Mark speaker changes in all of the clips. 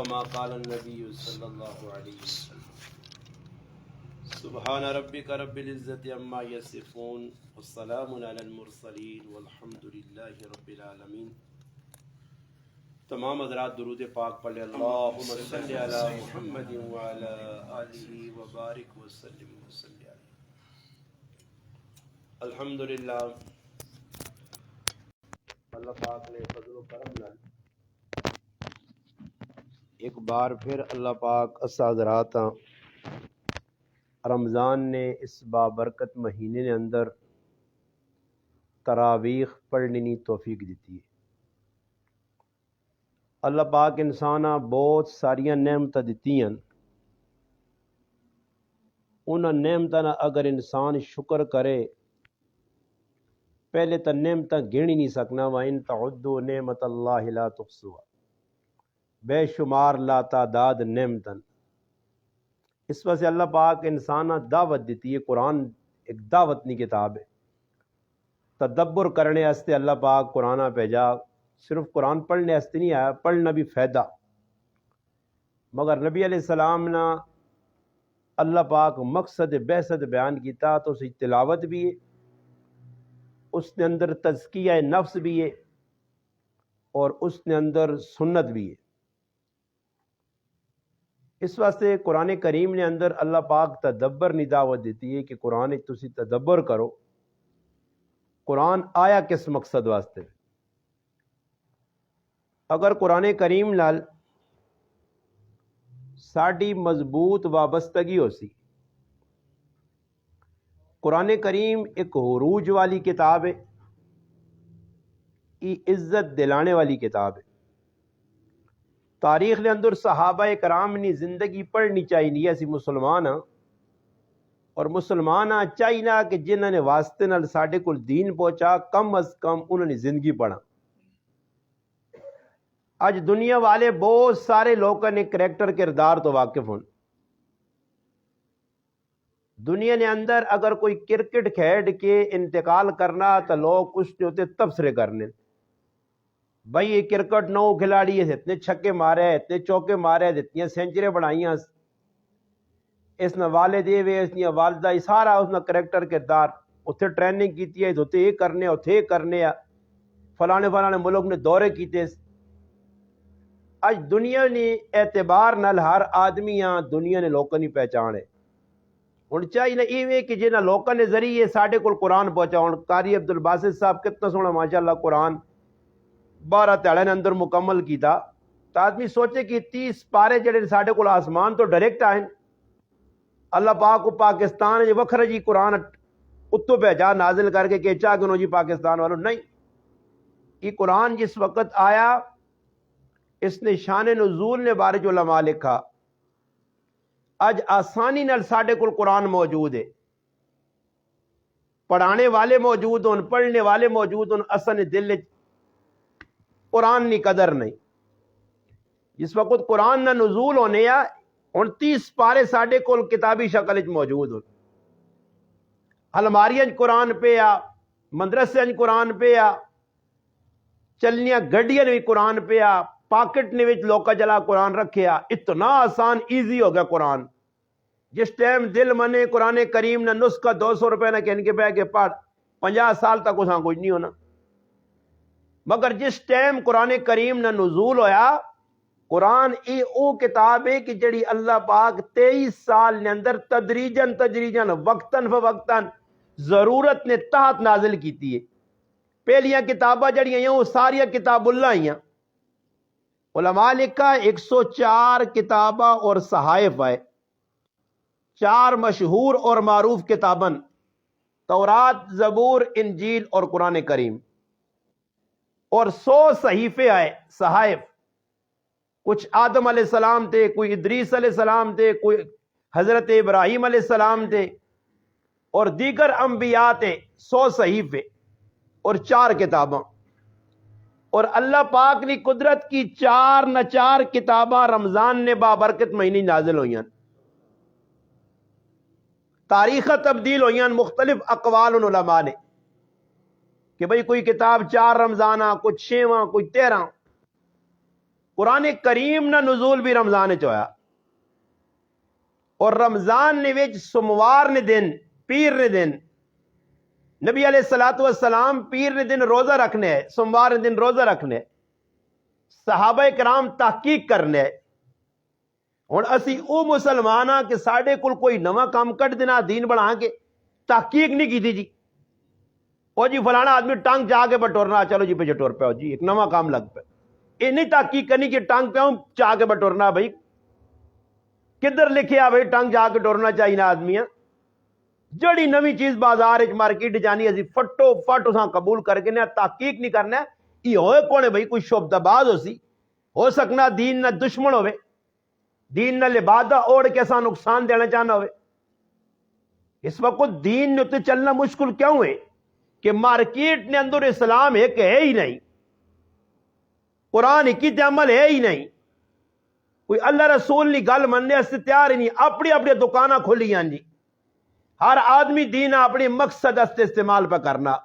Speaker 1: كما قال النبي صلى الله عليه وسلم سبحان ربك رب العزة عما يصفون والسلام على المرسلين والحمد لله رب العالمين۔ تمام حضرات درود پاک پڑھ لیں۔ اللہم صلی علی محمد وعلی آلہ وبارک وسلم وصلی علیہ۔ الحمدللہ اللہ پاک نے فضل و کرم نال ایک بار پھر اللہ پاک اسا حضرات رمضان نے اس بابرکت مہینے نے اندر تراویح پڑھنے کی توفیق دیتی ہے۔ اللہ پاک انساناں بہت ساریاں نعمتاں دیتی ہیں، انہاں نعمتاں اگر انسان شکر کرے پہلے تو نعمتاں گن ہی نہیں سکنا، وَإِن تَعُدُّوا نِعْمَتَ اللَّهِ لَا تُحْصُوهَا، بے شمار لا تعداد نعمتاں۔ اس وجہ سے اللہ پاک انساناں دعوت دیتی ہے۔ قرآن ایک دعوتنی کتاب ہے، تدبر کرنے واسطے اللہ پاک قرآن بھیجا۔ صرف قرآن پڑھنے واسطے نہیں آیا، پڑھنا بھی فائدہ، مگر نبی علیہ السلام نے اللہ پاک مقصد بعثت بیان کیتا تو اس کی تلاوت بھی ہے، اس نے اندر تزکیہ نفس بھی ہے اور اس نے اندر سنت بھی ہے۔ اس واسطے قرآن کریم نے اندر اللہ پاک تدبر نہیں دعوت دیتی ہے کہ قرآن تسی تدبر کرو۔ قرآن آیا کس مقصد واسطے؟ اگر قرآن کریم نال ساڈی مضبوط وابستگی ہو سی، قرآن کریم ایک عروج والی کتاب ہے، یہ عزت دلانے والی کتاب ہے۔ تاریخ کے اندر صحابہ کرام نے زندگی پڑھنی چاہیے، اسی مسلمان ہاں، اور مسلمان ہاں چاہیے کہ جنہوں نے واسطے نال ساڈے کول دین پہنچا کم از کم انہوں نے زندگی پڑھا۔ اج دنیا والے بہت سارے لوگوں نے کریکٹر کردار تو واقف ہوں۔ دنیا نے اندر اگر کوئی کرکٹ کھیڈ کے انتقال کرنا تو لوگ اس کے ہوتے تبصرے کرنے، بھائی یہ کرکٹ نو کھلاڑی ہے، اتنے چھکے مارے، اتنے چوکے مارے، اتنی سینچری بنائی، اس نے والد ہوئے، اس نے والدہ، سارا اس نے کریکٹر کردار، اتنے ٹریننگ کیتی ہے، اتنے یہ کرنے، اتنے یہ کرنے، فلانے فلانے ملک نے دورے کیتے۔ اج دنیا نے اعتبار نال ہر آدمی دنیا نے لوگوں نے پہچانے۔ ہن چاہیے یہ کہ جنہاں لوگوں نے ذریعے ساڈے کول قرآن پہنچاؤ۔ قاری عبد الباسط صاحب کتنا سونا ماشاءاللہ قرآن 12 دہاڑے نے اندر مکمل کیتا، تو آدمی سوچے کہ 30 پارے جڑے ساڈے کول آسمان تو ڈائریکٹ آئے، اللہ پاک کو پاکستان وکھرا جی قرآن اتو بھیجا نازل کر کے کہ چاہ کنو جی پاکستان والوں نہیں۔ یہ قرآن جس وقت آیا اس نے شان نزول نے بارے جو علماء لکھا، اج آسانی نال ساڈے کول قرآن موجود ہے، پڑھانے والے موجود ہوں، پڑھنے والے موجود ہوں، اصل دل قرآن نی قدر نہیں۔ جس وقت قرآن نہ نزول ہونے 29 پارے ساڈے کول کتابی شکل وچ موجود ہوں، الماریاں قرآن پہ مدرسے قرآن پہ چلنیاں گڈیاں بھی قرآن پہ پاکٹ نے وچ لوکا جلا قرآن رکھیا۔ اتنا آسان ایزی ہو گیا قرآن، جس ٹائم دل منے قرآن کریم نہ نسخہ 200 روپے نہ کہن کے بہ کے پڑھ، 50 سال تک اساں کچھ نہیں ہونا۔ مگر جس ٹائم قرآن کریم نہ نزول ہویا، قرآن ای او کتاب ہے کہ جڑی اللہ پاک 23 سال نے اندر تدریجاً وقتاً فوقتاً ضرورت نے تحت نازل کیتی ہے۔ پہلیاں کتاباں جڑیاں ہیں وہ ساریاں کتاب اللہ ہیں۔ علماء لکھا 104 کتاباں اور صحائف ہے، 4 مشہور اور معروف کتاباں، تورات، زبور، انجیل اور قرآن کریم، اور 100 صحیفے آئے صحائف۔ کچھ آدم علیہ السلام تھے، کوئی ادریس علیہ السلام تھے، کوئی حضرت ابراہیم علیہ السلام تھے، اور دیگر انبیاء تھے۔ 100 صحیفے اور 4 کتاباں، اور اللہ پاک نے قدرت کی 4 کتاباں رمضان نے بابرکت مہینے نازل ہوئی ہیں۔ تاریخ تبدیل ہوئی ہیں، مختلف اقوال ان علماء نے کہ بھئی کوئی کتاب 4 رمضان، کچھ 6، کوئی 13۔ قرآن کریم نہ نزول بھی رمضان چ ہویا اور رمضان نے وچ سوموار نے دن پیر نے دن نبی علیہ الصلوۃ والسلام پیر نے دن روزہ رکھنے ہے، سوموار نے دن روزہ رکھنے ہے، صحابہ کرام تحقیق کرنے ہے۔ ہن اسی او مسلمان ہاں کہ ساڈے کول کوئی نواں کام کڈ دینا دین بنا کے تحقیق نہیں کیتی جی، او جی فلانا آدمی ٹانگ چاہ کے بٹورنا، چلو جی پہ ٹور پہ جی ایک نواں کام لگ پہ، یہ نہیں تحقیق کرنی کہ ٹانگ پہ ہوں چاہ کے بٹورنا، بھائی کدھر لکھیا بھائی ٹانگ چاہ کے ٹورنا چاہیے نا آدمی، جڑی نوی چیز بازار مارکیٹ جانی اسی فٹو فٹ اساں قبول کر کے نہ تحقیق نہیں کرنا، یہ ہوئے کون ہے بھائی؟ کوئی شعبہ باز ہو سکنا دین نہ دشمن ہوئے، دین نہ لبادہ اوڑ کے سا نقصان دینا چاہنا ہوئے۔ اس وقت دین نے تو چلنا مشکل کیوں ہے کہ مارکیٹ نے اندر اسلام ایک ہے ہی نہیں، قرآن کی عمل ہے ہی نہیں، کوئی اللہ رسول نہیں گل مننے سے تیار ہی نہیں، اپنی اپنی دکانیں کھلی ہیں جی، ہر آدمی دین اپنی مقصد است استعمال پہ کرنا،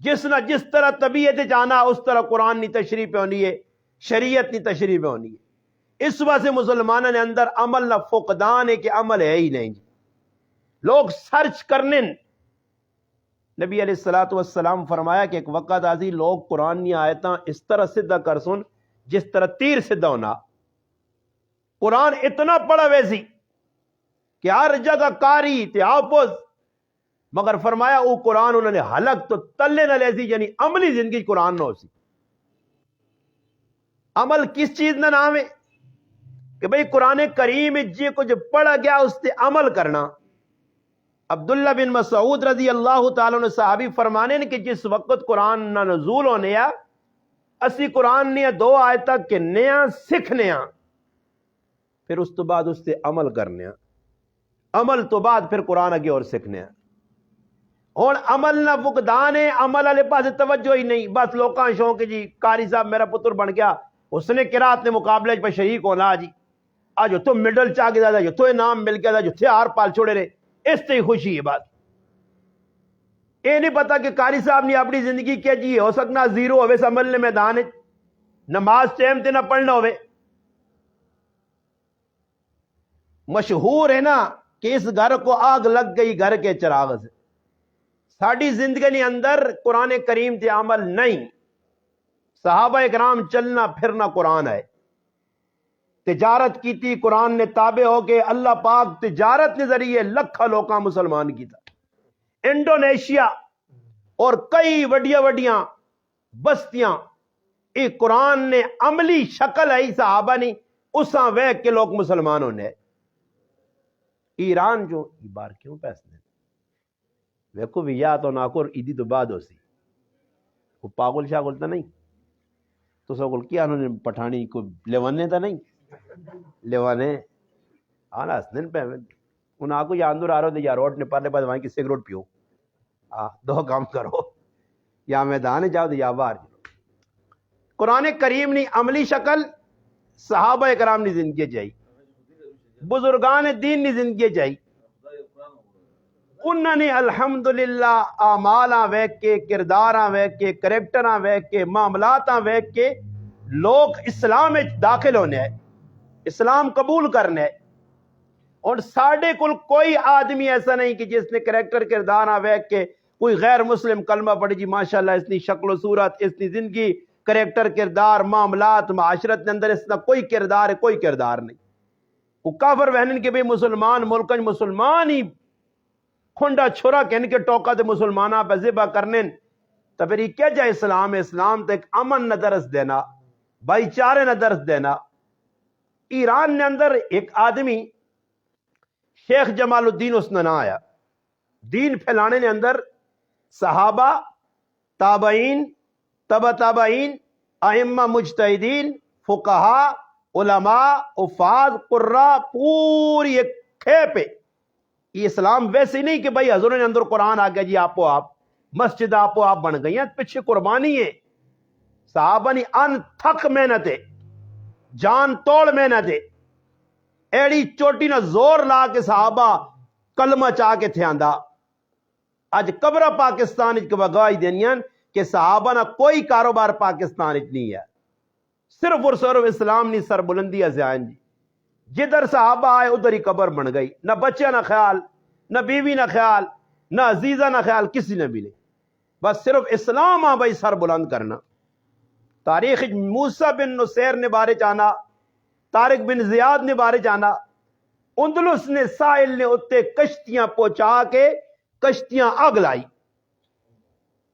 Speaker 1: جس نہ جس طرح طبیعت جانا اس طرح قرآن نہیں تشریح پہ ہونی ہے، شریعت نہیں تشریح پہ ہونی ہے۔ اس واسطے مسلمانوں نے اندر عمل نہ فقدان ہے کہ عمل ہے ہی نہیں جی، لوگ سرچ کرنے۔ نبی علیہ الصلوۃ والسلام فرمایا کہ ایک وقت آزی لوگ قرآن کی آیتاں اس طرح سدھا کر سن جس طرح تیر سدھا ہونا، قرآن اتنا پڑھا ویسی کہ ہر جگہ کاری تے آپوز، مگر فرمایا وہ قرآن انہوں نے حلق تو تلے نہ لیسی، یعنی عملی زندگی قرآن نہ ہو سی۔ عمل کس چیز نہ نام ہے کہ بھئی قرآن کریم جی کو جو پڑھا گیا اس تے عمل کرنا۔ عبداللہ بن مسعود رضی اللہ تعالیٰ نے صحابی فرمانے کہ جس وقت قرآن نہ نزول ہونے آ اسی قرآن نے 2 آیتاں کہنے آ سکھنے آ، پھر اس تو بعد اس تے عمل کرنے آ، عمل تو بعد پھر قرآن اگے اور سکھنے آ۔ اور عمل نہ فقدان ہے، عمل والے پاس توجہ ہی نہیں، بس لوکاں شوق جی قاری صاحب میرا پتر بن گیا، اس نے قرات نے مقابلے پہ شریک ہونا جی، آج تو مڈل چاہ گیا جو تو انعام مل گیا جو تھے ہار پال چھوڑے رہے، اس سے ہی خوشی ہے بات۔ یہ نہیں پتا کہ قاری صاحب نے اپنی زندگی کیا جی ہو سکنا زیرو ہوئے سمجھنے میدان نماز ٹائم تے نہ پڑھنا ہوئے۔ مشہور ہے نا کہ اس گھر کو آگ لگ گئی گھر کے چراغ سے، ساڑی زندگی اندر قرآن کریم تے عمل نہیں، صحابہ اکرام چلنا پھرنا قرآن ہے، تجارت کی تھی قرآن نے تابع ہو کے، اللہ پاک تجارت کے ذریعے لکھا لوکاں مسلمان کی تھا، انڈونیشیا اور کئی وڈیاں وڈیاں بستیاں، یہ قرآن نے عملی شکل ہے صحابہ نہیں اساں ویک کے لوگ مسلمان ہونے۔ ایران جو بار کیوں پیسے ویکو بھی یا تو ناکور عیدی تو بعد ہو سی، وہ پاگل شاگل تو نہیں تو سو کیا انہوں نے پٹھانی کو لیوانے تھا نہیں لیوانے آنا ہسنن پہ انہوں آکو یا اندر آ رہا تھے یا روڈ نے پارلے بعد وہاں کی سگریٹ پیو، 2 کام کرو، یا میدان جاؤ تو یا باہر۔ قرآن کریم نے عملی شکل صحابہ اکرام نے زندگی چاہیے، بزرگان دین نے زندگی چاہیے، انہوں نے الحمدللہ اعمالاں ویک کے، کرداراں ویک کے، کریکٹراں ویک کے، معاملاتاں ویک کے لوگ اسلام میں داخل ہونے ہیں، اسلام قبول کرنے ہیں۔ اور ساڑھے کل کوئی آدمی ایسا نہیں کہ جس نے کریکٹر کرداراں ویک کے کوئی غیر مسلم کلمہ پڑھی جی ماشاءاللہ اس نے شکل و صورت اس نے زندگی کریکٹر کردار معاملات معاشرت کے اندر اس کا کوئی کردار ہے، کوئی کردار نہیں۔ وہ کافر وہنن کے بھی مسلمان ملکن مسلمان ہی کھنڈا چھوڑا کہن کے ٹوکا دے مسلمانہ پہ ذبح کرنے، تو پھر یہ کیا جائے اسلام ہے؟ اسلام تو ایک امن نہ درس دینا، بھائی چارے نہ درس دینا۔ ایران نے اندر ایک آدمی شیخ جمال الدین اس نے نہ آیا، دین پھیلانے نے اندر صحابہ تابعین تبع تابعین ائمہ مجتہدین فقہاء علماء حفاظ قراء پوری ایک کھیپ ہے۔ یہ اسلام ویسے نہیں کہ بھائی حضور نے اندر قرآن آ گیا جی آپ مسجد آپ بن گئی ہیں، پیچھے قربانی ہے، صحابہ نے ان تھک محنت ہے، جان توڑ محنت ہے، ایڑی چوٹی نہ زور لا کے صحابہ کلمہ چاہ کے تھے آندہ۔ آج قبرہ پاکستان کے بگائی دینیاں کہ صحابہ نہ کوئی کاروبار پاکستان نہیں ہے، صرف اور صرف اسلام نہیں سر بلندی ازیان جی. جدھر صحابہ آئے ادھر ہی قبر بن گئی. نہ بچہ نہ خیال، نہ بیوی نہ خیال، نہ عزیزہ نہ خیال، کسی نے بھی نہیں. بس صرف اسلام آ بھائی سر بلند کرنا. تاریخ موسیٰ بن نصیر نے بارے جانا، طارق بن زیاد نے بارے جانا. اندلس نے ساحل نے اتنے کشتیاں پہنچا کے کشتیاں اگ لائی.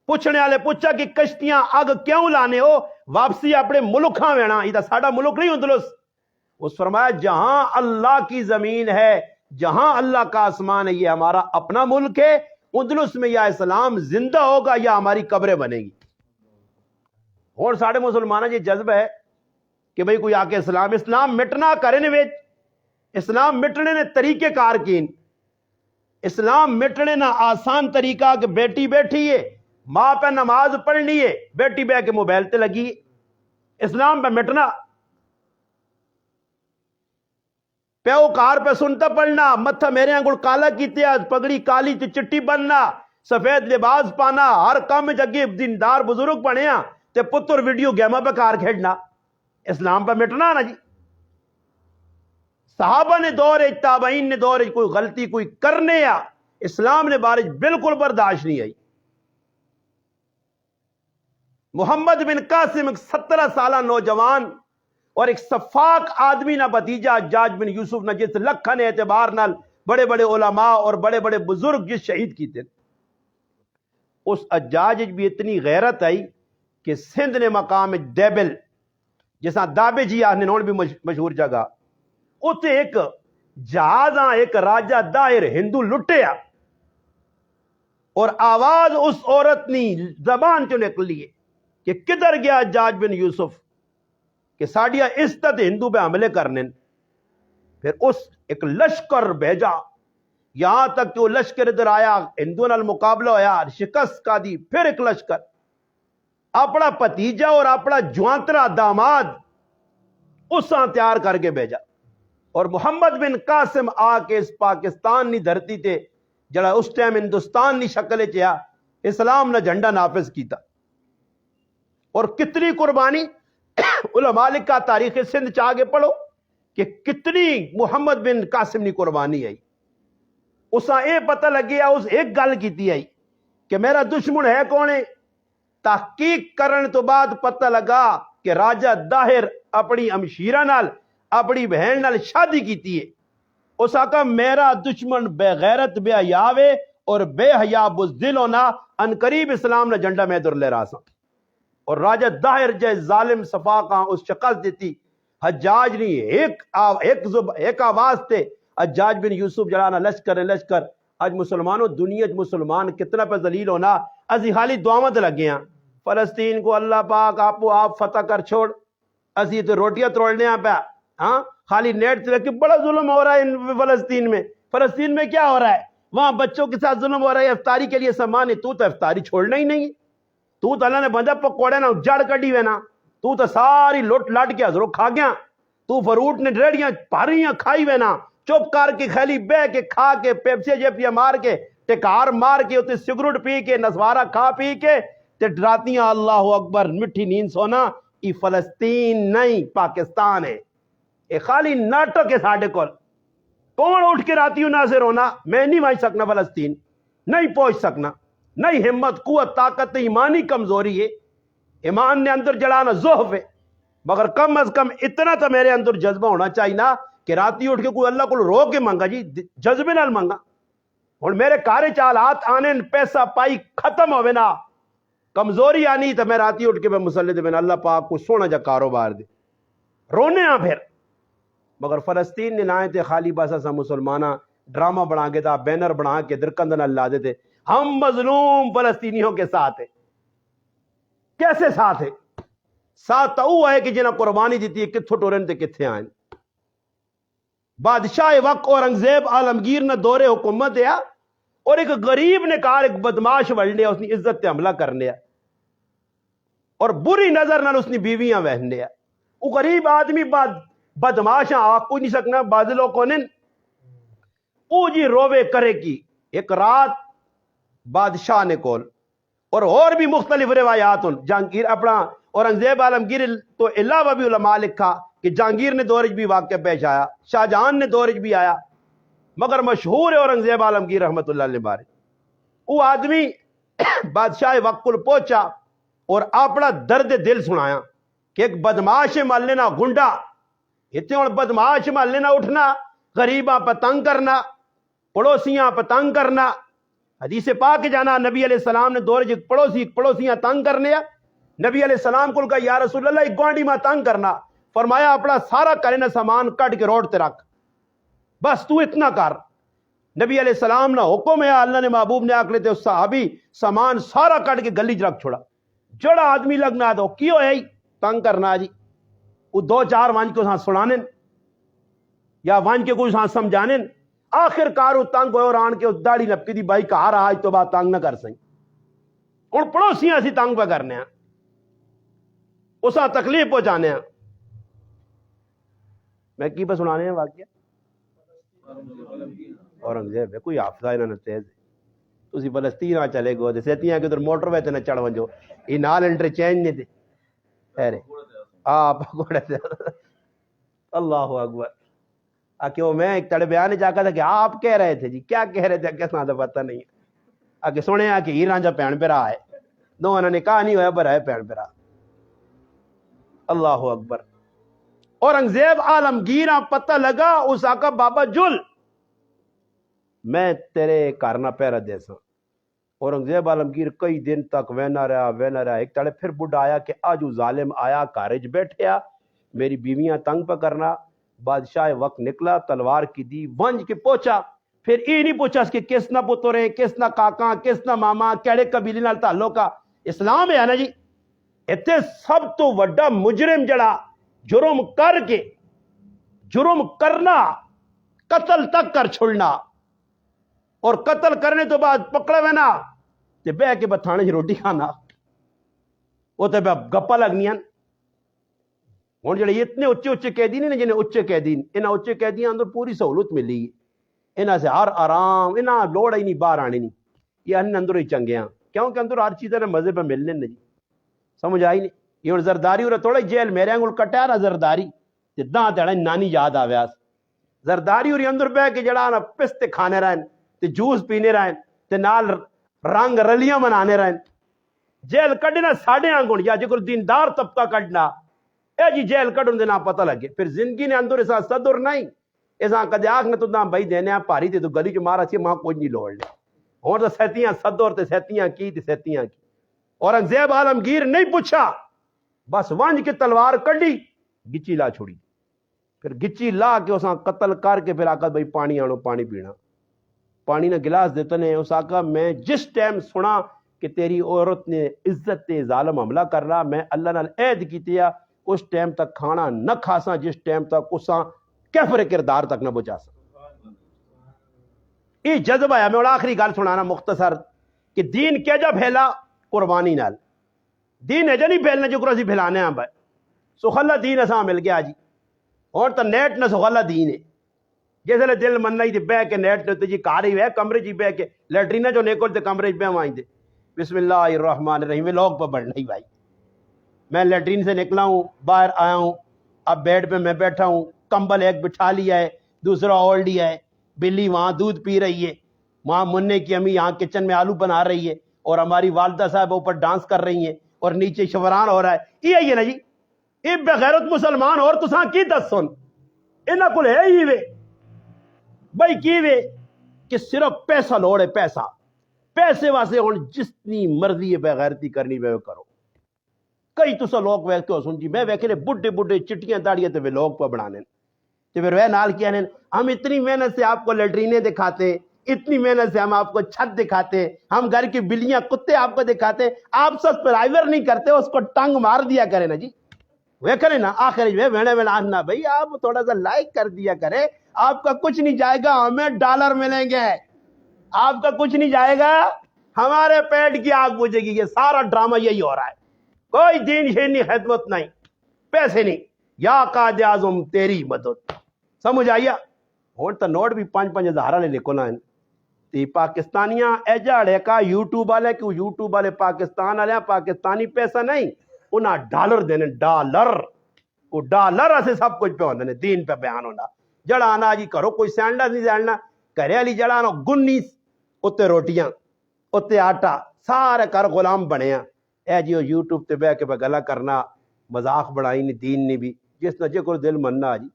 Speaker 1: پوچھنے والے پوچھا کہ کشتیاں اگ کیوں لانے ہو؟ واپسی اپنے ملک ہاں وینا، یہ ساڑا ملک نہیں اندلس. اس فرمایا جہاں اللہ کی زمین ہے، جہاں اللہ کا آسمان ہے، یہ ہمارا اپنا ملک ہے. اندلس میں یا اسلام زندہ ہوگا یا ہماری قبریں بنے گی. اور ساڑھے مسلمانہ یہ جذبہ ہے کہ بھئی کوئی آکے اسلام مٹنا کرنے ویچ، اسلام مٹنے نے طریقے کار کین. اسلام مٹنے نہ آسان طریقہ کہ بیٹی بیٹھی ہے، ماں پہ نماز پڑھنی ہے، بیٹی بے کے موبائل تے لگی. اسلام پہ مٹنا پیو کار پہ سنتا پڑھنا، متھا میرے انگل کالا کیتے، پگڑی کالی تے چٹی بننا، سفید لباس پانا، ہر کام جگہ دیندار بزرگ بنیا تے پتر ویڈیو گیمہ پہ کار کھیڑنا. اسلام پہ مٹنا نا جی. صحابہ نے دور تابعین نے دور کوئی غلطی کوئی کرنے یا اسلام نے بارش بالکل برداشت نہیں آئی. محمد بن قاسم ایک 17 سالہ نوجوان اور ایک صفاق آدمی نہ بھتیجا حجاج بن یوسف نہ جس لکھن اعتبار نال بڑے بڑے علماء اور بڑے بڑے بزرگ جس شہید کیتے. اس حجاج بھی اتنی غیرت آئی کہ سندھ نے مقام دیبل جیسا دابے جی آنے نون بھی مشہور جگہ اتے ایک جہازاں ایک راجہ داہر ہندو لٹیا اور آواز اس عورت نی زبان چو نکلی کہ کدھر گیا حجاج بن یوسف کہ ساڑیا عزت ہندو پہ حملے کرنے. پھر اس ایک لشکر بھیجا، یہاں تک کہ وہ لشکر ادھر آیا، ہندو نال مقابلہ ہویا، شکست کا دی. پھر ایک لشکر اپنا پتیجا اور اپنا جوانترا داماد اساں تیار کر کے بھیجا. اور محمد بن قاسم آ کے اس پاکستان نی دھرتی تے جڑا اس ٹائم ہندوستان نی شکل چیا اسلام نہ جھنڈا نافذ کیتا. اور کتنی قربانی علماء کا تاریخ سندھ چاہ کے پڑھو کہ کتنی محمد بن قاسم نی قربانی آئی. اساں اے پتہ لگیا، اس ایک گل کیتی آئی کہ میرا دشمن ہے کون ہے. تحقیق کرن تو بعد پتہ لگا کہ راجہ داہر اپنی امشیرہ نال اپنی بہن نال شادی کیتی ہے. اس آقا میرا دشمن بے غیرت بے حیاوے اور بے حیا بزدل ہونا ان قریب اسلام نہ جھنڈا میں در لے رہا سا. اور راجہ داہر جے ظالم صفاقاں اس شکست دیتی. حجاج نہیں ایک آواز تے حجاج بن یوسف جڑانا لشکر. آج مسلمانوں دنیا مسلمان کتنا پہ ذلیل ہونا، ازی خالی دعوت لگے ہیں فلسطین کو اللہ پاک آپ فتح کر چھوڑ. ازی تو روٹیاں توڑنے پہ ہاں خالی نیٹ سے لگے. بڑا ظلم ہو رہا ہے فلسطین میں. فلسطین میں کیا ہو رہا ہے؟ وہاں بچوں کے ساتھ ظلم ہو رہا ہے. افطاری کے لیے سامان ہے، تو افطاری چھوڑنا ہی نہیں. تو اللہ نے بندہ پکوڑے نا جڑ کٹی ہوئے نا، تو ساری لٹ لٹ کے حضروں کھا گیا. تو فروٹ نے ریڑیاں پاریاں کھائی ہوئے نا، چپ کر کے خیلی بہ کے کھا کے پیپسی جیپیاں مار کے ٹکار مار کے اتنے سگریٹ پی کے نسوارا کھا پی کے تے ڈراتیاں اللہ اکبر مٹھی نیند سونا. یہ فلسطین نہیں پاکستان ہے. یہ خالی ناٹک ہے ساڑھے کول. کون اٹھ کے راتیوں ناظر ہونا؟ میں نہیں مانچ سکنا فلسطین، نہیں پہنچ سکنا. نہیں ہمت قوت طاقت ایمانی کمزوری ہے. ایمان نے اندر جڑانا ضعف ہے، مگر کم از کم اتنا تو میرے اندر جذبہ ہونا چاہیے نا کہ راتی اٹھ کے کوئی اللہ کو رو کے مانگا جی، جذبے نال مانگا. اور میرے کارے چالات آنے پیسہ پائی ختم ہوئے نا، کمزوری آنی تو میں راتی اٹھ کے میں مسلح دے میں اللہ پاک کو سونا جا کاروبار دے رونے ہاں. پھر مگر فلسطین نے لائے تھے خالی بس ایسا مسلمانہ ڈرامہ بنا کے تھا، بینر بنا کے درکندن اللہ دیتے ہم مظلوم فلسطینیوں کے ساتھ ہیں. کیسے ساتھ ہے؟ ساتھ تو ہے کہ جنہیں قربانی دیتی ہے کتھو ٹورن تے کتھے آئیں. بادشاہ وقت اورنگزیب عالمگیر نے دور حکومت دیا اور ایک غریب نے کہا ایک بدماش وڑ لیا، اس نے عزت تے حملہ کر لیا اور بری نظر نال اس نے بیویاں وہن لیا. وہ غریب آدمی بدماش آ کوئی نہیں سکنا بازلوں کو نن او جی روے کرے کی. ایک رات بادشاہ نے کول اور بھی مختلف روایات جہانگیر اپنا اورنگزیب عالمگیر تو علاوہ بھی علماء لکھا کہ جہانگیر نے دورج بھی واقعہ پیش آیا، شاہ جہان نے دورج بھی آیا، مگر مشہور ہے اورنگزیب عالمگیر رحمت اللہ علیہ بارے وہ آدمی بادشاہ وقت کو پہنچا اور اپنا درد دل سنایا کہ ایک بدماش محلے نہ گنڈا اتنے ہوں بدماش محلے نہ اٹھنا، غریباں پتنگ کرنا، پڑوسیاں پتنگ کرنا، حدیث پاک جانا نبی علیہ السلام نے دور پڑوسیاں تنگ کرنے، نبی علیہ السلام کو کہا یا رسول اللہ ایک گوانڈی ماں تنگ کرنا، فرمایا اپنا سارا کرنا سامان کٹ کے روڈ تے رکھ، بس تو اتنا کر۔ نبی علیہ السلام نے حکم ہے، اللہ نے محبوب نے آکھ لیتے اس صحابی سامان سارا کٹ کے گلی چ رکھ چھوڑا، جڑا آدمی لگنا دو کیوں ہے تنگ کرنا جی، وہ دو چار وانج کو سنانے یا وانج کے کوئی سمجھانے، آخر کار وہ تنگ ہوئے اور آن کے اس داڑھی نپی دی بھائی کہا رہا آج تو بات تنگ نہ کر سیں، اور پڑوسیاں اسی تنگ پہ کرنے ہیں، اسا تکلیف پہنچانے ہیں۔ میں کی پہ سنانے ہیں واقعہ اورنگزیب ہے، کوئی حافظہ انہوں نے تیز ہے، تسی فلسطین آ چلے گو دے سیتیاں کہ ادھر موٹر وے تے نہ چڑھ ونجو، یہ نال انٹرچینج نہیں تھے خیرے پکوڑے تھے۔ اللہ اکبر آکے وہ میں ایک تڑے بیانے جا کر تھا کہ آپ کہہ رہے تھے جی، کیا کہہ رہے تھے کس نہ پتہ نہیں، آکے سنے آکے ہی رانجا پہن پہ رہا ہے، دو انہوں نے کہا نہیں ہویا پر ہے پہن پہ رہا۔ اللہ اکبر اورنگزیب عالمگیر پتہ لگا اس آقا بابا جل میں تیرے کارنا پیرا دیسا۔ اورنگزیب عالمگیر کئی دن تک وینا رہا، ایک تڑے پھر بڑھا آیا کہ آج وہ ظالم آیا کارج بیٹھیا میری بیویاں تنگ پہ کرنا، بادشاہ وقت نکلا تلوار کی دی ونج کے پوچھا، پھر یہ نہیں پوچھا اس کے کس نہ پترے کس نہ کاکاں کس نہ ماما کیڑے قبیلے نال تعلق کا، اسلام ہے نا جی، اتنے سب تو وڈا مجرم جڑا جرم کر کے جرم کرنا قتل تک کر چھوڑنا اور قتل کرنے تو بعد پکڑے ہوئے نا تے بہ کے بتھانے چ روٹی کھانا، وہ تے گپا لگنیاں۔ ہوں جڑے اتنے اچے اچے قیدی نہیں جنہیں اچے قیدی انہاں اچے قیدیاں اندر پوری سہولت ملی، انہاں سے ہر آرام، انہاں لوڑ ہی نہیں باہر آنے نہیں، یہ اندر ہی چنگے ہیں کیونکہ اندر ہر چیز مزے پہ ملنے نہیں، سمجھ آئی نہیں۔ یہ ہوں زرداری ہو رہا تھوڑا جیل میرے انگل کٹیا نا زرداری جداں تیڑا نانی یاد آویاس، زرداری ہو رہی اندر بہ کے جڑا نا پستے کھانے رہن تے جوس پینے رہن تے نال رنگ رلیاں منانے رہن، جیل کڈنا ساڑھے آنگن یا جکر دیندار طبقہ کڈنا اے جی جیل کڈن دے نا پتہ لگے، پھر زندگی نے اندر ایسا صدر نہیں ایسا کدے آکھ نے تو نہ بھائی دینے ہیں پاری تے تو گلی جو مارا سی ماں کوئی نہیں لوڑ لے، اور تو سیتیاں صدر تے سیتیاں کی تے سیتیاں کی۔ اورنگزیب عالمگیر نہیں پوچھا، بس ونج کے تلوار کڈی گچی لا چھوڑی، پھر گچی لا کے اساں قتل کر کے پھر آقا بھائی پانی آنو پانی پینا، پانی نہ گلاس دیتے نے اس آقا میں جس ٹائم سنا کہ تیری عورت نے عزت تے ظالم حملہ کر رہا میں اللہ نال عہد کیتی ہے اس ٹائم تک کھانا نہ کھاساں جس ٹائم تک اساں کفر کردار تک نہ بچا سا۔ یہ جذبہ ہے، میں آخری گل سنانا مختصر کہ دین کیا جا پھیلا قربانی نال، دین ہے جا نہیں پھیلنا جو اسی پھیلانے ہیں بھائی سخلا دین اساں مل گیا جی، اور تو نیٹ نہ سخلا دین ہے، جیسے لے دل مننا ہی دے بے کے نیٹ نے جی کار ہی ہے کمرے جی بے کے لیٹرینہ جو نیکل تے کمرے جی بے وائیں دے بسم اللہ الرحمن الرحیم میں لوگ پہ بڑھنا ہی بھائی، میں لیٹرین سے نکلا ہوں باہر آیا ہوں اب بیڈ پہ میں بیٹھا ہوں، کمبل ایک بٹھا لیا ہے دوسرا اوڑھ لیا ہے، بلی وہاں دودھ پی رہی ہے، وہاں مننے کی امی یہاں کچن میں آلو بنا رہی ہے اور ہماری والدہ صاحب اوپر ڈانس کر رہی ہیں اور نیچے شوران ہو رہا ہے، یہ نا جی یہ بغیرت مسلمان اور تساں کی دس سن انہاں کل ہے ہی وے بھائی کی وے کہ صرف پیسہ لوڑے پیسہ، پیسے واسطے ہوں جتنی مرضی ہے بغیرتی کرنی وے کرو۔ کئی تسا لوگ ویس کے سن جی میں ویکھے بڈھے بڈھے چٹیاں داڑیاں تے لوگ پہ بڑھانے تے پھر وہ نال کیا نے ہم اتنی محنت سے آپ کو لیٹرینے دکھاتے، اتنی محنت سے ہم آپ کو چھت دکھاتے، ہم گھر کی بلیاں کتے آپ کو دکھاتے، آپ سبسکرائبر نہیں کرتے اس کو ٹنگ مار دیا کرے نا جی، وہ کرے نا آخر وینے آنا بھائی آپ تھوڑا سا لائک کر دیا کرے، آپ کا کچھ نہیں جائے گا ہمیں ڈالر ملیں گے، آپ کا کچھ نہیں جائے گا ہمارے پیٹ کی آگ بجھے گی، یہ سارا ڈرامہ یہی ہو رہا ہے، کوئی دین شینی خدمت نہیں، پیسے نہیں، یا قائد اعظم تیری مدد، سمجھ آئیا ہون تا نوٹ بھی 5,000 لے لکھو لائن تی پاکستانیاں ایجاڑے کا یوٹیوب والے کیوں یوٹیوب والے پاکستان والے پاکستانی پیسہ نہیں انہاں ڈالر دینے ڈالر وہ ڈالر اسے سب کچھ پہ ہوندے نے دین پہ بیان ہونا جڑا آنا جی کرو کوئی سینڈا نہیں سینڈنا کرے والی جڑا آنا گنیس اتے روٹیاں اتے آٹا سارے کر غلام بنے ہیں اے جی یوٹیوب تے بہ کے گلا کرنا مذاق بڑائی نہیں دین نہیں بھی جس نہ جے کو دل مننا جی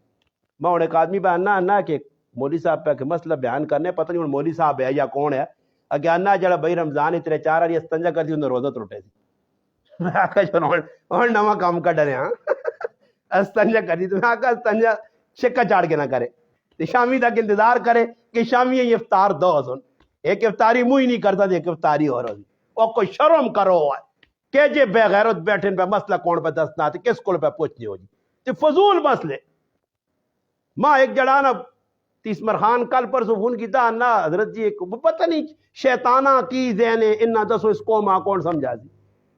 Speaker 1: میں ہوں ایک آدمی پہ آنا کہ مولوی صاحب پہ کہ مسئلہ بیان کرنے پتہ نہیں مولوی صاحب ہے یا کون ہے اگے آنا جڑا بھائی رمضان اتنے 4 والی استنجا کر دی انہیں روزہ ٹوٹے سی میں آخا چلو ہوں نواں کام کڈنے ہاں استنجا کر دی تو میں آخا استنجا شکا چاڑ کے نہ کرے تو شامی تک انتظار کرے کہ شامی یہ افطار دو سن ایک افطاری منہ ہی نہیں کرتا تو ایک افطاری اور ہوگی اور کوئی شرم کرو کہ جے بے غیرت بیٹھے پہ مسئلہ کون پہ دسنا تو کس کو پہ پوچھنی ہو جی تو فضول مسئلے ماں ایک جڑا نا تیسمر خان کل پر فون کیتا نا حضرت جی ایک پتہ نہیں شیطانہ کی ذہن انہاں دسو اس کو ماں کون سمجھا دی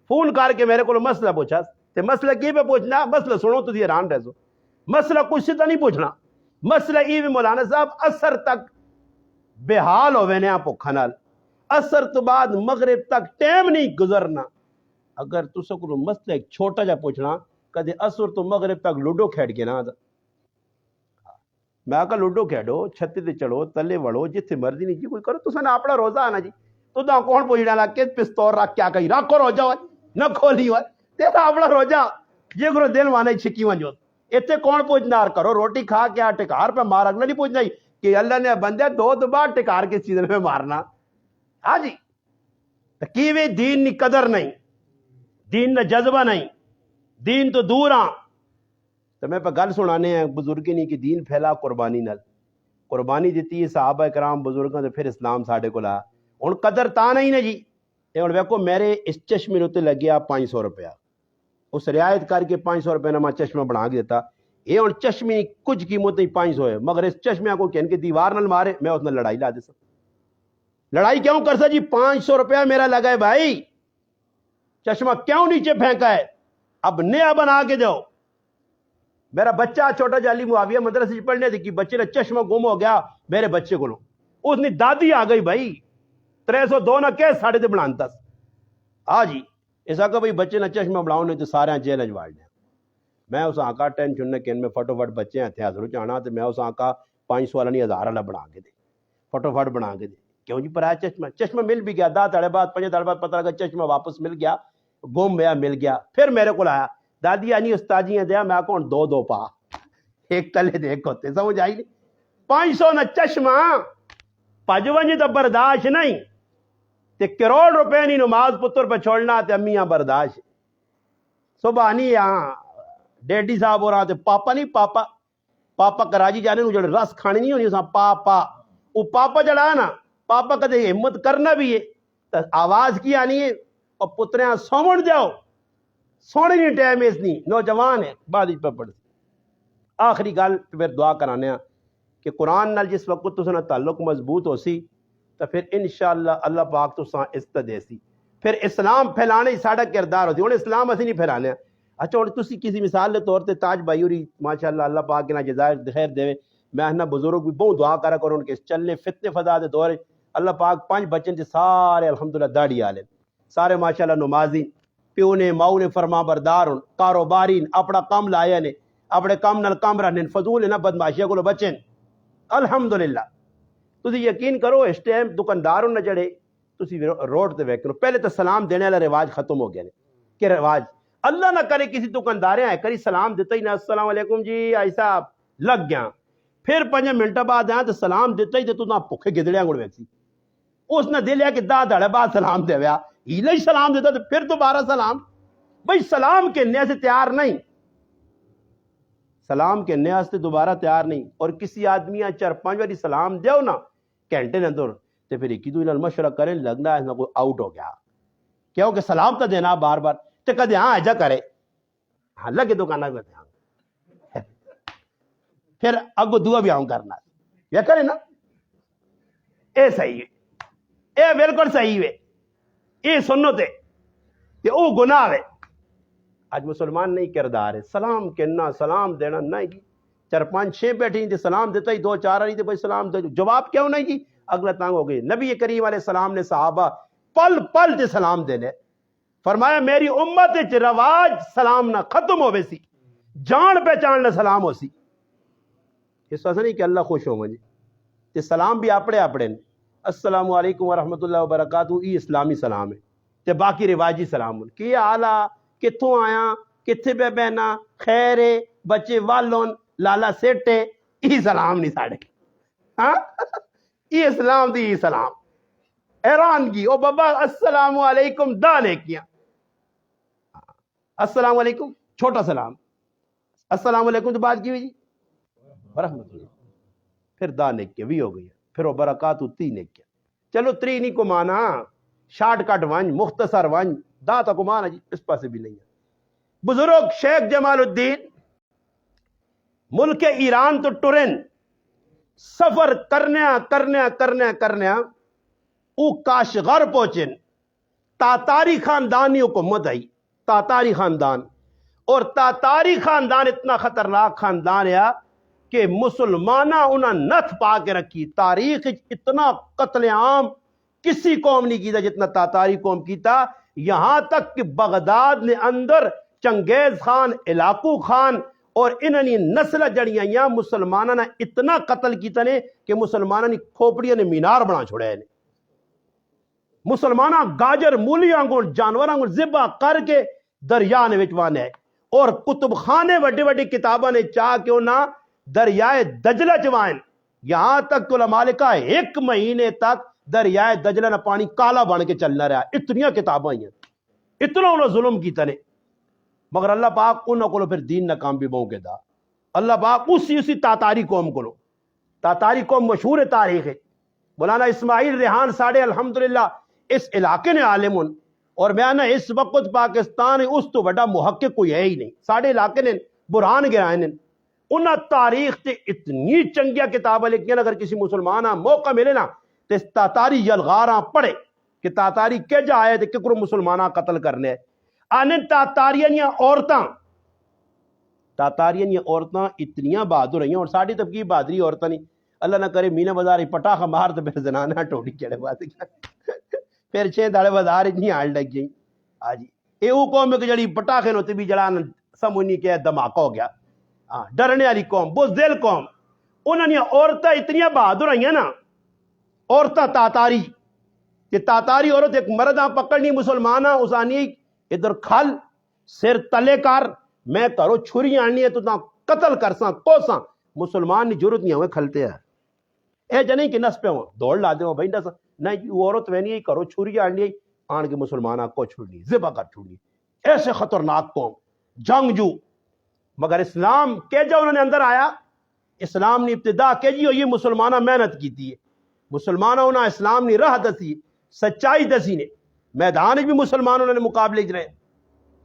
Speaker 1: فون کر کے میرے کو مسئلہ پوچھا تے مسئلہ کی پہ پوچھنا مسئلہ سنو تو حیران رہ سو مسئلہ کچھ سے تو نہیں پوچھنا مسئلہ ای بھی مولانا صاحب اثر تک بے حال ہوئے نے آپ نال اثر تو بعد مغرب تک ٹائم نہیں گزرنا اگر تو سکو مسئلہ ایک چھوٹا جا پوچھنا کدے اثر تو مغرب تک لوڈو کھیڑ کے نا میں آکا لوڈو کھیڑو چھتی تے چڑھو تلے وڑو جتھے مرضی نہیں جی کوئی کرو تو سن اپنا روزہ آنا جی تو دا کون پوچھنا لا کس پستور رکھ کیا کہیں رکھو روزہ ہوئے نہ کھولی ہوئے تیرا اپنا روزہ یہ کرو دل وانے چھکی ونجو اتنے کون پوچھنا کرو روٹی کھا کے ٹکار پہ مار اگلا نہیں پوچھنا کہ اللہ نے بندے دو بار ٹکار کے سیزن میں مارنا ہاں جی تکیوے دین نی قدر نہیں دین نہ جذبہ نہیں دین تو دور ہاں تو میں پہ گل سنانے ہیں بزرگی نہیں کہ دین پھیلا قربانی نال قربانی دیتی ہے صحابہ کرام بزرگوں سے پھر اسلام ساڑھے کو لا ہن قدر تا نہیں نا جی ہن ویکو میرے اس چشمے نوتے لگ گیا 500 روپیہ اس رعایت کر کے 500 روپے نہ میں چشمہ بنا کے دیتا یہ ہوں چشمے کچھ قیمت نہیں 500 ہے مگر اس چشمے کو کہن کے دیوار نال مارے میں اس نے لڑائی لا دے سا لڑائی کیوں کر سا جی 500 روپیہ میرا لگا ہے بھائی چشمہ کیوں نیچے پھینکا ہے اب نیا بنا کے دو میرا بچہ چھوٹا جالی معاویہ مدرسے پڑھنے تھی کہ بچے نے چشمہ گم ہو گیا میرے بچے کو اس نے دادی آ گئی بھائی 302 نہ کہ ساڑھے تے بنانتا آ جی ایسا کہ بھائی بچے نہ چشمہ بناؤ نہیں تو سارے جیل اجواڑ دیں میں اس آنکا ٹینشن نے کہ ان میں فٹو فٹ بچے ہیں تھے حضرت چاہنا تو میں اس آنکا 500 والا نہیں 1000 والا بنا کے دے فٹو فٹ بنا کے دے کیوں جی پر آیا چشمہ مل بھی گیا 10 دہاڑے بعد 5 دہاڑے بعد پتہ لگا چشمہ واپس مل گیا گم گیا مل گیا پھر میرے کو آیا دادی آنی استاجی دیا میں کون 2 پا ایک تلے دے ایک ہوتے سمجھ آئی نہیں 500 نہ چشمہ پجونجی تو برداشت نہیں تے کروڑ روپے نہیں نماز پتر پہ چھوڑنا تے امیاں برداشت صبح نہیں یہاں ڈیڈی صاحب ہو رہا تے پاپا نہیں پاپا کراچی جانے نو جڑے رس کھانے نہیں ہونی اساں پاپا وہ پاپا جڑا ہے نا پاپا کدے ہمت کرنا بھی ہے تو آواز کی آنی ہے اور پتریاں سومن جاؤ سونے نہیں ٹائم اس نہیں نوجوان ہے بعد پہ پڑھ آخری گل پھر دعا کرانے ہیں کہ قرآن نال جس وقت تو سنا تعلق مضبوط ہو سی تو پھر انشاءاللہ اللہ پاک تو ساں عزت دے سی پھر اسلام پھیلانے ساڑا کردار ہوتی ہوں اسلام اسی نہیں پھیلانے اچھا اور تسی کسی مثال کے طور تے تاج بھائی ہوری ماشاءاللہ اللہ پاک کے نا جزائر خیر دے میں نہ بزرگ بھی بہت دعا کرا کروں ان کے چلنے فتنے فضا دے دور اللہ پاک 5 بچن تے سارے الحمدللہ داڑھی والے سارے ماشاءاللہ نمازی پیو نے ماؤ نے فرما بردار کاروبارین اپنا کام لایا نے اپنے کام نال کام رہنے فضول نہ بدماشیاں کو بچن الحمدللہ تسی یقین کرو اس ٹائم دکانداروں نہ جڑے تسی روڈ تے ویکھو پہلے تو سلام دینے والا رواج ختم ہو گیا نے کہ رواج اللہ نہ کرے کسی دکاندار آئے کری سلام دیتا ہی نہ السلام علیکم جی آئی صاحب لگ گیا پھر 5 منٹ بعد آیا تو سلام دیتا ہی تو بھوکے گدڑیاں گڑ ویکسی اس نے دل ہے کہ 10 دہاڑے بعد سلام دے ویا ہی سلام دیتا تو پھر دوبارہ سلام بھائی سلام کے نیا سے تیار نہیں سلام کے نیا سے دوبارہ تیار نہیں اور کسی آدمی 4-5 باری سلام دیو نا گھنٹے نے اندر تو پھر ایک دو مشورہ کریں لگنا ہے کوئی آؤٹ ہو گیا کیوں کہ سلام تو دینا بار بار تو کدے ہاں ایجا کرے ہاں لگے دکانہ بھی ہاں پھر اگو دعا بھی آؤں کرنا یا کرے نا اے صحیح ہے اے بالکل صحیح ہے اے سنو تے کہ او گناہ ہے آج مسلمان نہیں کردار ہے سلام کہنا سلام دینا نہیں جی 4-5-6 بیٹھی تھے سلام دیتا ہی 2-4 آ رہی تھے بھائی سلام دے جواب کیوں نہیں جی اگلا تانگ ہو گئی نبی کریم علیہ السلام نے صحابہ پل پل تے سلام دینے فرمایا میری امت وچ رواج سلام نہ ختم ہوے سی، جان پہچان نہ سلام ہو سی۔ اس واسطے نہیں کہ اللہ خوش ہو جی تے سلام بھی اپنے اپنے نے، السلام علیکم ورحمۃ اللہ وبرکاتہ یہ اسلامی سلام ہے تے باقی روایتی سلام ہن کی حال آ، کتھوں آیا، کتھے پہ بہنا، خیر ہے، بچے والون، لالا سیٹے، یہ سلام نہیں ساڑے ہاں یہ اسلام دی یہ سلام حیران کی او بابا السلام علیکم دانے کیا، السلام علیکم چھوٹا سلام، السلام علیکم تو بات کی ہوئی جی ورحمۃ اللہ، پھر دانے کیا بھی ہو گئی، پھر وہ برکات تین کیا، چلو تری نہیں کو مانا، شارٹ کٹ ونج مختصر ونج دا تا کو مانا جی اس پاسے بھی نہیں ہے۔ بزرگ شیخ جمال الدین ملک ایران تو ٹرن سفر کرنے او کاشغر پہنچن، تاتاری خاندانی حکومت آئی، تاتاری خاندان، اور تاتاری خاندان اتنا خطرناک خاندان ہے کہ مسلمانہ انہاں نتھ پا کے رکھی، تاریخ اتنا قتل عام کسی قوم نہیں کیتا جتنا تاتاری قوم کیتا، یہاں تک کہ بغداد نے اندر چنگیز خان، علاقو خان اور انہی نسل جڑیاں یا مسلمانہ نے اتنا قتل کیتا نے کہ مسلمانہ نے کھوپڑیاں نے مینار بنا چھوڑے ہیں، مسلمانہ گاجر مولیاں کو جانوراں کو ذبح کر کے دریا نے وچوانے ہیں، اور کتب خانے وڈے وڈے کتاباں نے چاہ کے انہاں دریائے دجلہ چوائن، یہاں تک تو علماء کا 1 مہینے تک دریائے دجلہ نہ پانی کالا بن کے چلنا رہا، اتنیاں کتاباں ہیں، اتنا انہوں ظلم کیتا نے، مگر اللہ پاک انہوں کو پھر دین نہ کام بھی بہوں کے دا، اللہ پاک اسی تاتاری قوم کو، تاتاری قوم مشہور تاریخ ہے، مولانا اسماعیل ریحان ساڑھے الحمدللہ اس علاقے نے عالم ہن، اور میں نا اس وقت پاکستان اس تو بڑا محقق کوئی ہے ہی نہیں، ساڑھے علاقے نے برہان گرائے نے، انہاں تاریخ تے اتنی چنگیا کتابیں لکھیں، اگر کسی مسلمان موقع ملے نا تے تاتاری یلغاراں پڑھے کہ تاتاری کے جا آئے تے ککرو مسلمانہ قتل کرنے، آنن تاتاریاں عورتاں اتنیاں بہادر ہیں، اور ساڑھی طبقی بہادری عورتاں نہیں، اللہ نہ کرے مینہ بازار پٹاخہ مار تو پھر زنانہ ٹوڑی چڑھے بات پھر 6 داڑے بازار اتنی آڑ لگ گئی آجی اے او قوم میں کہ جڑی پٹاخے نوتے بھی جڑانا سمجھنی کہ دھماکہ ہو گیا، ڈرنے والی قوم، بزدل قوم، انہوں نے عورتیں اتنی بہادر ہیں نا، عورتیں تاتاری کہ تاتاری عورت ایک مردہ پکڑنی مسلمانہ اسانی ادھر کھل سر تلے کر میں کرو چھری آنی ہے تو تا قتل کرساں کوساں، مسلمان نے ضرورت نہیں ہوئے کھلتے ہیں اے جنہیں کہ نس پہ ہوں دوڑ لا دے ہوں بھائی نس نہیں وہ عورت وینی ہے کرو چھری آنی ہے آن کے مسلمانہ کو چھوڑنی ذبح کر چھوڑنی، ایسے خطرناک قوم جنگجو، مگر اسلام کے جو انہوں نے اندر آیا، اسلام نے ابتدا کے جی یہ مسلمانہ محنت کی تھی، مسلمانہ انہوں اسلام نے راہ دسی، سچائی دسی نے، میدان بھی مسلمانوں نے مقابلے جرے،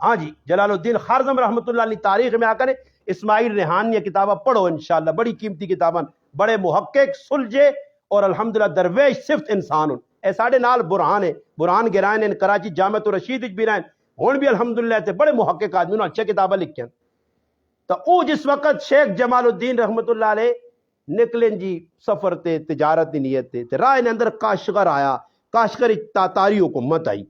Speaker 1: ہاں جی جلال الدین خارزم رحمت اللہ علیہ تاریخ میں آ کر اسماعیل ریحان یہ کتابہ پڑھو انشاءاللہ، بڑی قیمتی کتاباں، بڑے محقق سلجھے اور الحمدللہ درویش صفت انسان اے ساڑھے نال برہان ہے، برہان گرائن ان کراچی جامعۃ الرشید بھی رہن ہون بھی الحمدللہ تے بڑے محقق آدمی انہوں اچھے کتابہ لکھیں، تو او جس وقت شیخ جمال الدین رحمت اللہ علیہ نکلیں جی سفر تے تجارت نیت تے راہ نے اندر کاشغر آیا، کاشغر تاتاری حکومت آئی،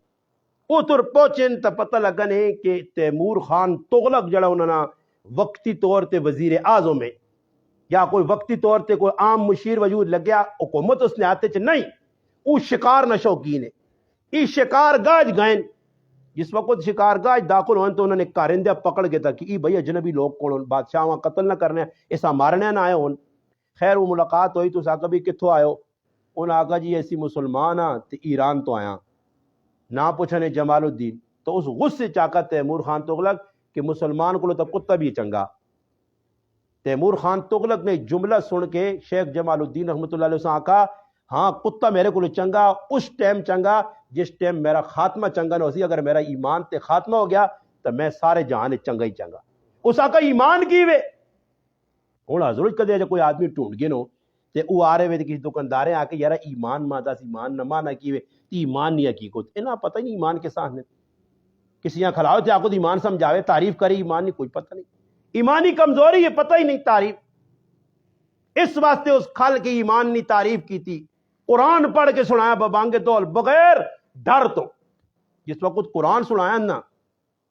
Speaker 1: او تر پہنچن تا پتہ لگن ہے کہ تیمور خان تغلق جڑا انہوں نے وقتی طور تے وزیر اعظم ہے یا کوئی وقتی طور تے کوئی عام مشیر وجود لگیا حکومت اس نے آتے چھ نہیں، او شکار نہ شوقین ہے، ای شکار گاج گئن، جس وقت شکار گاج داخل ہوئے تو انہوں نے کارندہ پکڑ کے تھا کہ ای بھئی اجنبی لوگ کون بادشاہ وہاں قتل نہ کرنے ایسا مارنے نہ آئے ہون، خیر وہ ملاقات ہوئی تو ساکہ بھی کتھو آئے ہو، انہوں آگا جی ایسی مسلمان تے ایران تو آیا نہ پوچھنے جمال الدین، تو اس غصے چاکا تیمور خان تغلق کہ مسلمان کو تو کتا بھی چنگا، تیمور خان تغلق نے جملہ سن کے شیخ جمال الدین رحمت اللہ علیہ وسلم آکا ہاں کتا میرے کو چنگا اس ٹائم چنگا جس ٹائم میرا خاتمہ چنگا نہ ہو سی، اگر میرا ایمان تے خاتمہ ہو گیا تو میں سارے جہاں چنگا ہی چنگا، اس آکا ایمان کی وے ہوں حضرت کدے جب کوئی آدمی ٹونڈ گئے نو تے او آ رہے ہوئے کسی دکانداریں آ کے یارا ایمان مادا سی ایمان نہ مانا کی وے ایمان نہیں حقیقت انہاں پتہ ہی نہیں ایمان کے سامنے کسی یہاں کھلاؤ تے آکو ایمان سمجھاوے تعریف کرے ایمان نہیں کوئی پتہ نہیں، ایمانی کمزوری ہے پتہ ہی نہیں تعریف، اس واسطے اس کھل کے ایمان نہیں تعریف کی تھی، قرآن پڑھ کے سنایا ببانگے دول بغیر ڈر تو جس وقت قرآن سنایا نا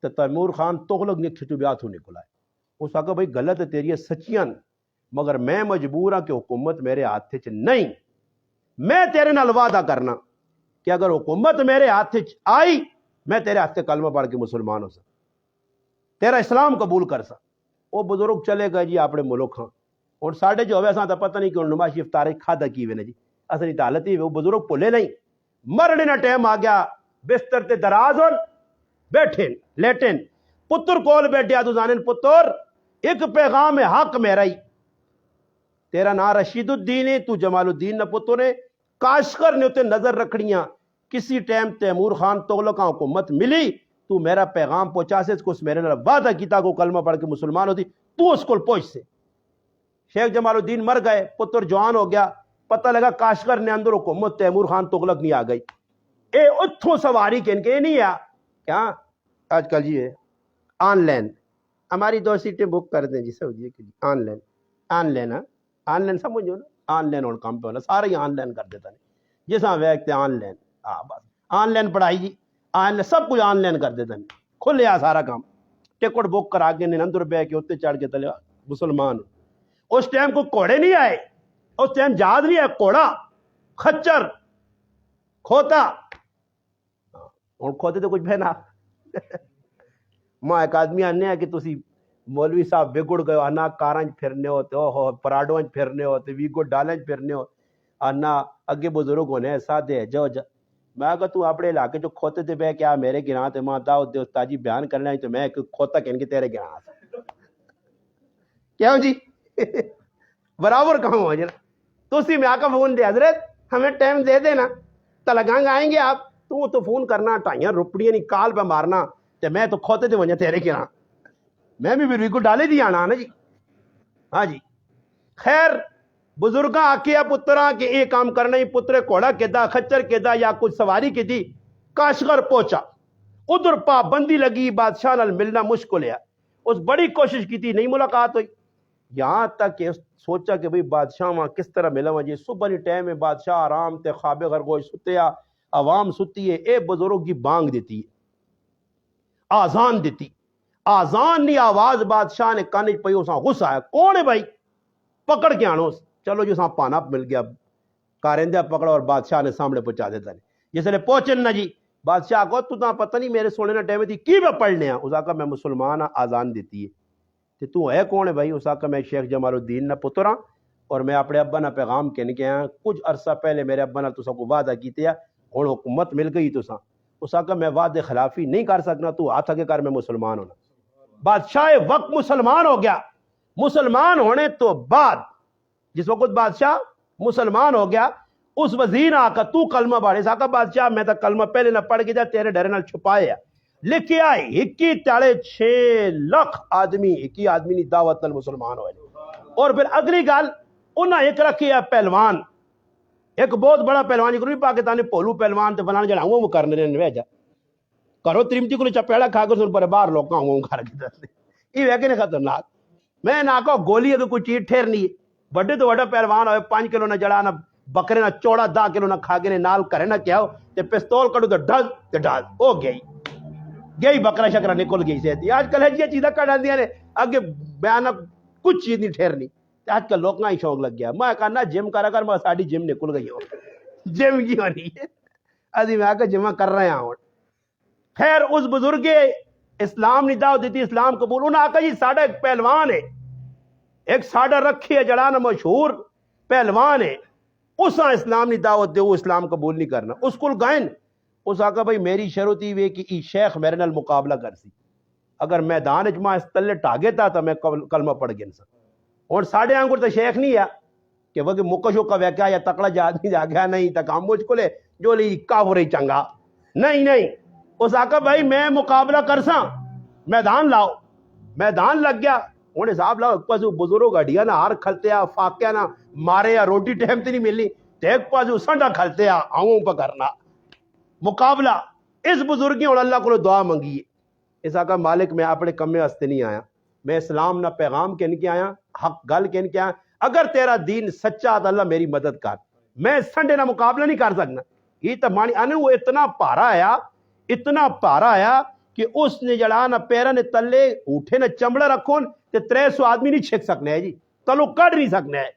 Speaker 1: تو تیمور خان تغلق نے کھچوبیات ہونے کو لائے. اس آگا بھائی غلط ہے تیری سچیاں مگر میں مجبور ہاں کہ حکومت میرے ہاتھ چ نہیں. میں تیرے نال وعدہ کرنا کہ اگر حکومت میرے ہاتھ آئی میں تیرے ہاتھ سے کلمہ پڑھ کے مسلمان ہو سا, تیرا اسلام قبول کر سا. وہ بزرگ چلے گئے جی اپنے ملک. ہاں اور ساڈے جو ہوئے سا پتہ نہیں کہ نمائشی افطاری کھادا کی ہوئے نے جی اصلی حالت ہی وہ بزرگ بھولے نہیں. مرنے نہ ٹائم آ گیا بستر تے دراز ہون بیٹھے لیٹن پتر کول بیٹھیا تو جانن پتر ایک پیغام حق میرا ہی, تیرا نا رشید الدین ہے تو جمال الدین نہ پتر ہے. کاشکر نے اتنے نظر رکھنیاں کسی ٹائم تیمور خان تغلق حکومت ملی تو میرا پیغام پہنچا سے اس کو میرے نے وعدہ کیتا کو کلمہ پڑھ کے مسلمان ہوتی تو اس کو پہنچ سے. شیخ جمال الدین مر گئے, پتر جوان ہو گیا, پتہ لگا کاشکر نے اندر حکومت تیمور خان تغلق نہیں آ گئی. اے اتھوں سواری کے ان کے نہیں آ کیا آج کل جی ہے آن لائن ہماری 2 سیٹیں بک کر دیں جی سعودیہ کے لیے آن لائن آن لائن سمجھو نا آن لائن اور کام پہ ہونا سارا ہی آن لائن کر دیتا نہیں جیسا ویکتے on line bus on line پڑھائی جی آن لائن سب کچھ آن لائن کر دیتا نہیں کھل آ سارا کام ٹکٹ بک کرا کے 99 روپے کے اتنے چڑھ کے تلے مسلمان. اس ٹائم کو کوڑے نہیں آئے, اس ٹائم جہاز نہیں آئے, کوڑا خچر کھوتا اور کھوتے تو کچھ بہنا ماں ایک آدمی آنے ہے کہ تسی مولوی صاحب بگڑ گئے آنا کارنج پھرنے ہوتے ہو پراڈوانج پھرنے ہوتے ویگو ڈالنج پھرنے ہو آنا اگے بزرگ ہونے سادے جو میں کہا تو اپنے علاقے جو کھوتے تھے بے کیا میرے گراں تے ماں داؤد دے استاجی بیان کرنا ہے تو میں ایک کھوتا کہن کے تیرے گراں کیا ہو جی برابر کہوں ہو جنا تسی میں آقا فون دے حضرت ہمیں ٹائم دے دینا تلگانگ آئیں گے آپ تو فون کرنا 2.5 روپیہ نہیں کال پہ مارنا تے میں تو کھوتے تے ونجا تیرے گراں میں بھی پھر کو ڈالے دی آنا نا جی. ہاں جی خیر بزرگاں آکیا پتراں کہ یہ کام کرنا ہی پترے کوڑا کے دا خچر کے دا یا کچھ سواری کی دی. کاشغر پہنچا ادھر پابندی لگی بادشاہ نال ملنا مشکل ہے. اس بڑی کوشش کی تھی نہیں ملاقات ہوئی یہاں تک کہ سوچا کہ بھئی بادشاہ وہاں کس طرح ملا ہوا جی صبح نہیں ٹائم میں بادشاہ آرام تے خواب خرگوش ستے عوام ستی ہے. اے بزرگ کی بانگ دیتی ہے آزان دیتی آزان نہیں آواز بادشاہ نے کانج پئی اساں غصہ آیا کون ہے بھائی پکڑ کے آنو چلو جو اساں پانا مل گیا کارندہ پکڑا اور بادشاہ نے سامنے پہنچا دیتا ہے. جس نے پہنچن نا جی بادشاہ کو تو پتہ نہیں میرے سونے نہ ٹائم تھی کی میں پڑھنے ہیں اس آقا میں مسلمان آزان دیتی ہے تو ہے کون ہے بھائی اس آقا میں شیخ جمال الدین نہ پتر ہاں اور میں اپنے ابا نہ پیغام کہنے کے آیا کچھ عرصہ پہلے میرے ابا نہ تو کو وعدہ کیتے ہیں اور حکومت مل گئی تو اس آقا میں وعدے خلافی نہیں کر سکنا تو ہاتھ آگے کر میں مسلمان ہونا. بادشاہ وقت مسلمان ہو گیا. مسلمان ہونے تو بعد جس وقت بادشاہ مسلمان ہو گیا اس وزیر آقا تو کلمہ پڑھے ساکا بادشاہ میں تا کلمہ پہلے نہ پڑھ کے جا تیرے ڈرے نال چھپائے لکھے آئے 21.6 لاکھ آدمی 21 آدمی نہیں دعوت نال مسلمان ہوئے. اور پھر اگلی گال انہاں ایک رکھی ہے پہلوان ایک بہت بڑا پہلوان جی پاکستانی پولو پہلوان تے فلانا جڑا وہ کرنے نے ویجا کرو ترمتی کو چپیڑا کھا کے سن پر باہر لوکاں ہوں کر کے دس یہ ویکے نے خطرناک میں نہ کو گولی اگر کوئی چیز ٹھہرنی ہے بڑے تو بڑا پہلوان ہوئے 5 کلو نہ جڑا نہ بکرے نہ چوڑا 10 کلو نہ کھا کے نال کرے نہ کیا ہو تے پستول کڈو تے ڈز ہو گئی بکرا شکرا نکل گئی سے آج کل ہے جی چیزاں کڈ آندیاں نے اگے بیان کچھ چیز نہیں ٹھہرنی آج کل لوکاں ہی شوق لگ گیا میں کہنا جم کرا کر میں ساڈی جم نکل گئی ہو جم کی ہونی ہے ادھی میں کہ جمع کر رہے ہیں. خیر اس بزرگ اسلام نے دعوت دیتی اسلام قبول انہوں نے آقا جی ساڑھا ایک پہلوان ہے ایک ساڑھا رکھی ہے جڑانا مشہور پہلوان ہے اس اسلام نے دعوت دے وہ اسلام قبول نہیں کرنا اس کو گائن اس آقا بھائی میری شروع تھی وہ کہ ای شیخ میرے نال مقابلہ کر سی اگر میدان اجماع اس تلے ٹاگے تا میں کلمہ پڑھ گن سا اور ساڑھے آنگر تو شیخ نہیں ہے کہ وہ مکشو کا ویکیا یا تکڑا جا گیا نہیں تک ہم مجھ کو لے جو لی کافر ہی چنگا نہیں اس آقا بھائی میں مقابلہ کر سا میدان لاؤ میدان لگ گیا انہیں صاحب لاؤ ایک پاس بزرگ اڈیا نہ ہار کھلتے آ فاقیا نہ مارے یا روٹی ٹائم تے نہیں ملی تے ایک پاس سنڈا کھلتے آ آؤں پہ کرنا مقابلہ اس بزرگی اور اللہ کو دعا منگی اس آقا مالک میں اپنے کمے واسطے نہیں آیا میں اسلام نہ پیغام کہن کے آیا حق گل کہن کے آیا اگر تیرا دین سچا تو اللہ میری مدد کر میں سنڈے نہ مقابلہ نہیں کر سکنا یہ تو مانی آنے وہ اتنا پارا آیا اتنا پارا آیا کہ اس نے جڑا نہ پیرا نے تلے اٹھے نہ چمڑا رکھون تے 300 آدمی نہیں چھک سکنے ہے جی، تلو کٹ نہیں سکنے ہے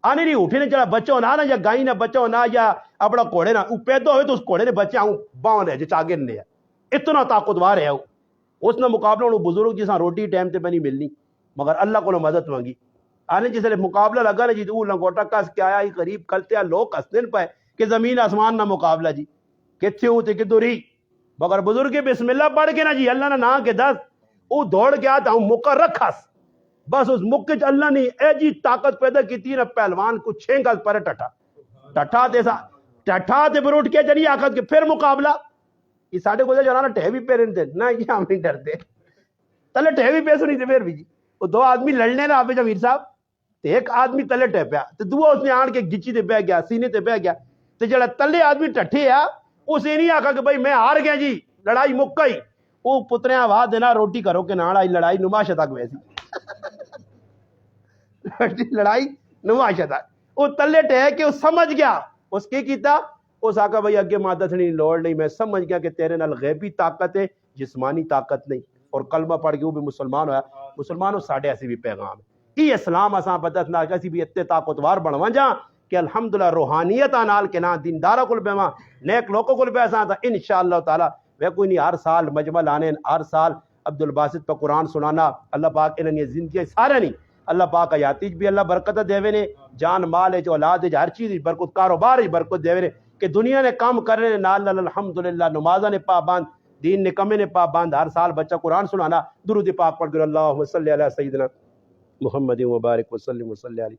Speaker 1: آنے نہیں اٹھے نے جڑا بچہ ہونا نا یا گائی نہ بچہ ہونا یا اپنا کوڑے نا پیدا ہوئے تو اس کوڑے نے بچہ آؤں باؤں ہے جو چاگے نے ہے، اتنا طاقتوار ہے اس نے مقابلہ انہوں بزرگ جیسا روٹی ٹائم تے بنی ملنی مگر اللہ کو مدد مانگی آنے جس لئے مقابلہ لگا نا جی تو لنگوٹا کس کے آیا ہی قریب کلتے ہیں لوگ ہسدن پائے کہ زمین آسمان نہ مقابلہ جی کتھے ہوتے کہ دوری مگر بزرگ بسم اللہ پڑھ کے نا جی اللہ نے نا کے دس وہ دوڑ کے آتا ہوں مکہ رکھاس بس اس مکہ چ اللہ نے اے جی طاقت پیدا کی تھی نا پہلوان کو 6 گز پر ٹٹھا تے پر اٹھ کے جنی آخت کے پھر مقابلہ یہ ساڑھے کو جانا ٹہ بھی پیرن تھے نا یہ ہم نہیں ڈرتے تلے ٹہ بھی پیسو نہیں تھے پھر بھی جی وہ 2 آدمی لڑنے نا آپ جمیر صاحب تے ایک آدمی تلے ٹہ پیا تے دو اس نے آن کے گچی تے بہ گیا سینے تے بہ گیا تے جڑا تلے آدمی ٹٹھے آ اسے نہیں آکھا کہ بھائی میں ہار گیا جی لڑائی مکہ ہی وہ پترے آواز دینا روٹی کرو کہ ناڑا لڑائی نماشا تک ویسی لڑائی نماشا تک وہ تلے ٹہ کے وہ سمجھ گیا اس کے کیتا اس آقا بھائی اگے مادت نہیں لوڑ نہیں میں سمجھ گیا کہ تیرے نال غیبی طاقت ہے جسمانی طاقت نہیں اور کلمہ پڑھ کے وہ بھی مسلمان ہویا مسلمانوں ساڑھے ایسی بھی پیغام ہے یہ اسلام اساں بدت نہ کسی بھی اتنے طاقتوار بنوا جا کہ الحمدللہ روحانیت آنال کے نا دیندارہ کل بیما نیک لوگوں کل بیسا تھا انشاءاللہ تعالی وہ کوئی نہیں ہر سال مجمع لانے ہر سال عبد الباسط پر قرآن سنانا اللہ پاک انہوں نے زندگی سارے نہیں اللہ پاک حیاتیج بھی اللہ برکت دے نے جان مال ہے جو اولاد ہے ہر چیز برکت کاروبار ہی برکت دے نے کہ دنیا نے کام کرنے نے نال الحمدللہ نمازہ نے پابند دین نے کمے نے پابند ہر سال بچہ قرآن سنانا درود پاک پڑھ کر اللہم صلی علی سیدنا محمد مبارک وسلم وصلی علیہ